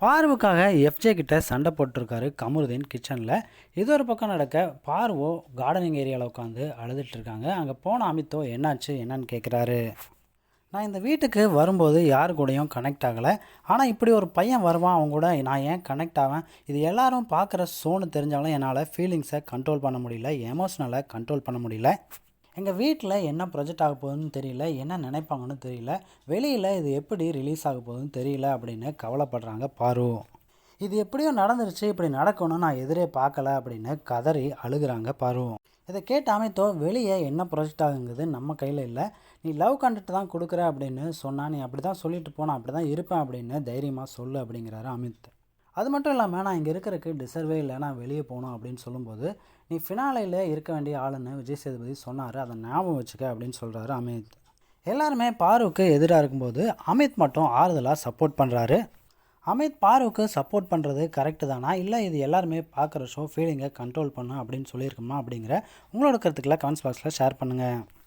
பார்வுக்காக FJ கிட்ட சண்டை போட்டிருக்காரு கமருதீன் கிச்சனில். இது ஒரு பக்கம் நடக்க பார்வோ கார்டனிங் ஏரியாவில் உட்காந்து அழுதுட்டு இருக்காங்க. அங்கே போன அமித்தோ என்னாச்சு என்னன்னு கேட்குறாரு. நான் இந்த வீட்டுக்கு வரும்போது யாரு கூடயும் கனெக்ட் ஆகலை, ஆனால் இப்படி ஒரு பையன் வருவான் அவங்க கூட நான் ஏன் கனெக்ட் ஆவேன்? இது எல்லாரும் பார்க்குற ஷோன்னு தெரிஞ்சாலும் என்னால் ஃபீலிங்ஸை கண்ட்ரோல் பண்ண முடியல, எமோஷ்னலை கண்ட்ரோல் பண்ண முடியல. எங்கள் வீட்டில் என்ன ப்ரொஜெக்ட் ஆக போகுதுன்னு தெரியல, என்ன நினைப்பாங்கன்னு தெரியல, வெளியில் இது எப்படி ரிலீஸ் ஆக போகுதுன்னு தெரியல அப்படின்னு கவலைப்படுறாங்க பாரு. இது எப்படியோ நடந்துருச்சு, இப்படி நடக்கணும்னு நான் எதிரே பார்க்கல அப்படின்னு கதறி அழுகிறாங்க பாரு. இதை கேட்ட அமித்தோ, வெளியே என்ன ப்ரொஜெக்ட் ஆகுங்கிறது நம்ம கையில் இல்லை, நீ லவ் கண்டக்ட் தான் கொடுக்குற அப்படின்னு சொன்னால் நீ அப்படி தான் சொல்லிட்டு போனால் அப்படி தான் இருப்பேன் அப்படின்னு தைரியமாக சொல்லு அப்படிங்கிறாரு அமித். அது மட்டும் இல்லாமல் நான் இங்கே இருக்கிறதுக்கு டிசர்வே இல்லை, நான் வெளியே போகணும் அப்படின்னு சொல்லும்போது நீ ஃபினாலையில் இருக்க வேண்டிய ஆளுன்னு விஜய் சேதுபதி சொன்னார், அதை ஞாபகம் வச்சுக்க அப்படின்னு சொல்கிறாரு அமித். எல்லாருமே பாருக்கு எதிராக இருக்கும்போது அமித் மட்டும் ஆறுதலாக சப்போர்ட் பண்ணுறாரு. அமித் பாருக்கு சப்போர்ட் பண்ணுறது கரெக்டு தானா, இல்லை இது எல்லாருமே பார்க்குற ஷோ ஃபீலிங்கை கண்ட்ரோல் பண்ணு அப்படின்னு சொல்லியிருக்கோமா அப்படிங்கிற உங்களோட கருத்துக்களை கமெண்ட்ஸ் பாக்ஸில் ஷேர் பண்ணுங்கள்.